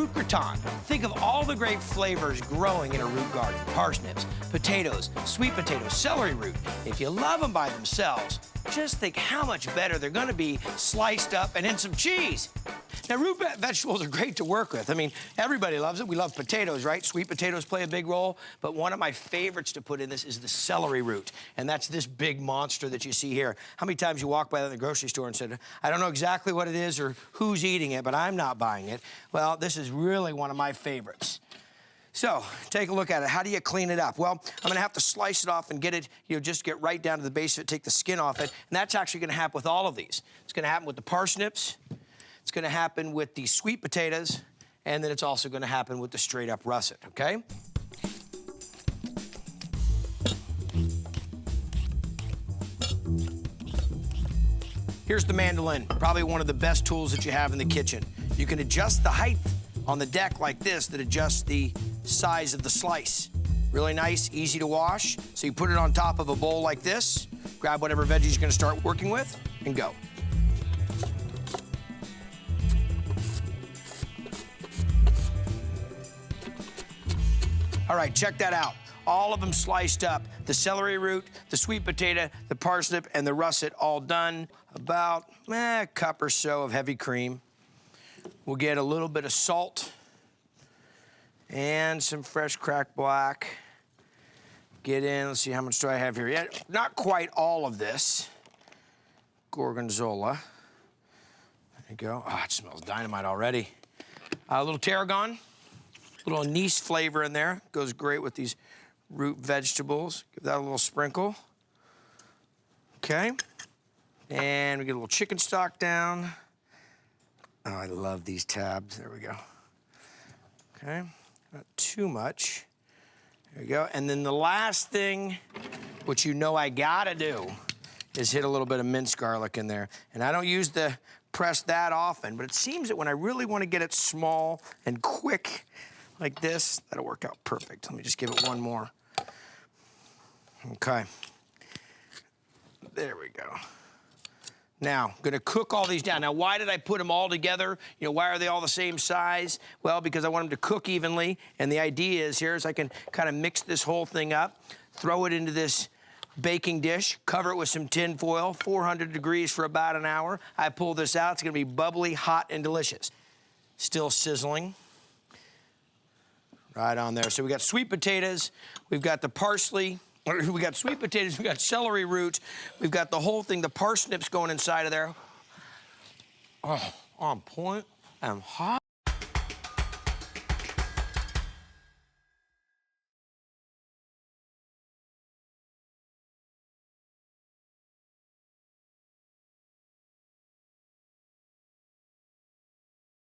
fruit gratin. Think of all the great flavors growing in a root garden. Parsnips, potatoes, sweet potatoes, celery root. If you love them by themselves, just think how much better they're gonna be sliced up and in some cheese. Now, root vegetables are great to work with. I mean, everybody loves it. We love potatoes, right? Sweet potatoes play a big role, but one of my favorites to put in this is the celery root, and that's this big monster that you see here. How many times you walk by that in the grocery store and said, I don't know exactly what it is or who's eating it, but I'm not buying it? Well, this is really one of my favorites. So, take a look at it. How do you clean it up? Well, I'm gonna have to slice it off and get it, just get right down to the base of it, take the skin off it, and that's actually gonna happen with all of these. It's gonna happen with the parsnips, it's gonna happen with the sweet potatoes, and then it's also gonna happen with the straight up russet, okay? Here's the mandolin, probably one of the best tools that you have in the kitchen. You can adjust the height on the deck like this that adjusts the size of the slice. Really nice, easy to wash. So you put it on top of a bowl like this, grab whatever veggies you're gonna start working with, and go. All right, check that out. All of them sliced up. The celery root, the sweet potato, the parsnip, and the russet all done. About a cup or so of heavy cream. We'll get a little bit of salt and some fresh cracked black. Get in, let's see, how much do I have here? Yeah, not quite all of this. Gorgonzola. There you go. Oh, it smells dynamite already. A little tarragon, a little anise flavor in there. Goes great with these root vegetables. Give that a little sprinkle. Okay. And we get a little chicken stock down. Oh, I love these tabs. There we go. Okay, not too much. There you go. And then the last thing, which you know I gotta do, is hit a little bit of minced garlic in there. And I don't use the press that often, but it seems that when I really want to get it small and quick like this, that'll work out perfect. Let me just give it one more. Okay. There we go. Now, I'm gonna cook all these down. Now, why did I put them all together? Why are they all the same size? Well, because I want them to cook evenly, and the idea is here is I can kind of mix this whole thing up, throw it into this baking dish, cover it with some tin foil, 400 degrees for about an hour. I pull this out, it's gonna be bubbly, hot, and delicious. Still sizzling. Right on there. So we got sweet potatoes, we've got the parsley, we got sweet potatoes, we got celery root, we've got the whole thing, the parsnips going inside of there. Oh, on point and hot.